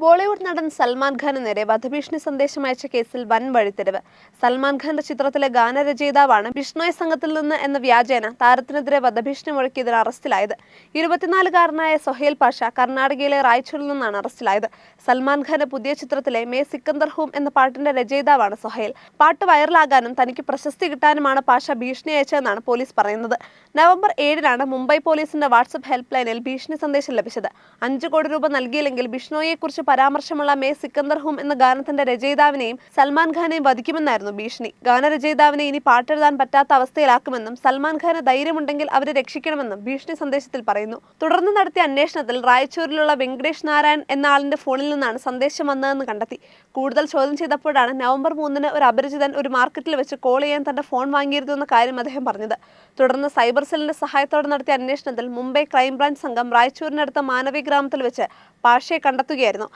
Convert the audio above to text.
ബോളിവുഡ് നടൻ സൽമാൻ ഖാന് നേരെ വധഭീഷണി സന്ദേശം അയച്ച കേസിൽ വൻ വഴിത്തിരിവ്. സൽമാൻ ഖാന്റെ ചിത്രത്തിലെ ഗാനരചയിതാവാണ് ബിഷ്ണോയ് സംഘത്തിൽ നിന്ന് എന്ന വ്യാജേന താരത്തിനെതിരെ വധഭീഷണി മുഴക്കിയതിന് അറസ്റ്റിലായത്. 24-കാരനായ സൊഹേൽ പാഷ കർണാടകയിലെ റായ്ചൂരിൽ നിന്നാണ് അറസ്റ്റിലായത്. സൽമാൻ ഖാന്റെ പുതിയ ചിത്രത്തിലെ മേ സിക്കന്ദർ ഹൂം എന്ന പാട്ടിന്റെ രചയിതാവാണ് സൊഹേൽ. പാട്ട് വൈറലാകാനും തനിക്ക് പ്രശസ്തി കിട്ടാനുമാണ് പാഷ ഭീഷണി അയച്ചതെന്നാണ് പോലീസ് പറയുന്നത്. നവംബർ 7-നാണ് മുംബൈ പോലീസിന്റെ വാട്സ്ആപ്പ് ഹെൽപ്പ് ലൈനിൽ ഭീഷണി സന്ദേശം ലഭിച്ചത്. 5 കോടി രൂപ നൽകിയില്ലെങ്കിൽ ബിഷ്ണോയെക്കുറിച്ച് പരാമർശമുള്ള മേ സിക്കന്ദർ ഹൂം എന്ന ഗാനത്തിന്റെ രചയിതാവിനെയും സൽമാൻ ഖാനെയും വധിക്കുമെന്നായിരുന്നു ഭീഷണി. ഗാനരചയിതാവിനെ ഇനി പാട്ടെഴുതാൻ പറ്റാത്ത അവസ്ഥയിലാക്കുമെന്നും സൽമാൻ ഖാന് ധൈര്യമുണ്ടെങ്കിൽ അവരെ രക്ഷിക്കണമെന്നും ഭീഷണി സന്ദേശത്തിൽ പറയുന്നു. തുടർന്ന് നടത്തിയ അന്വേഷണത്തിൽ റായ്ചൂരിലുള്ള വെങ്കടേഷ് നാരായൺ എന്ന ആളിന്റെ ഫോണിൽ നിന്നാണ് സന്ദേശം വന്നതെന്ന് കണ്ടെത്തി. കൂടുതൽ ചോദ്യം ചെയ്തപ്പോഴാണ് നവംബർ 3-ന് ഒരു അപരിചിതൻ ഒരു മാർക്കറ്റിൽ വെച്ച് കോൾ ചെയ്യാൻ തന്റെ ഫോൺ വാങ്ങിയിരുന്നു എന്ന കാര്യം അദ്ദേഹം പറഞ്ഞത്. തുടർന്ന് സൈബർ സെല്ലിന്റെ സഹായത്തോടെ നടത്തിയ അന്വേഷണത്തിൽ മുംബൈ ക്രൈംബ്രാഞ്ച് സംഘം റായ്ചൂരിനടുത്ത മാനവി ഗ്രാമത്തിൽ വെച്ച് പാഷയെ കണ്ടെത്തുകയായിരുന്നു.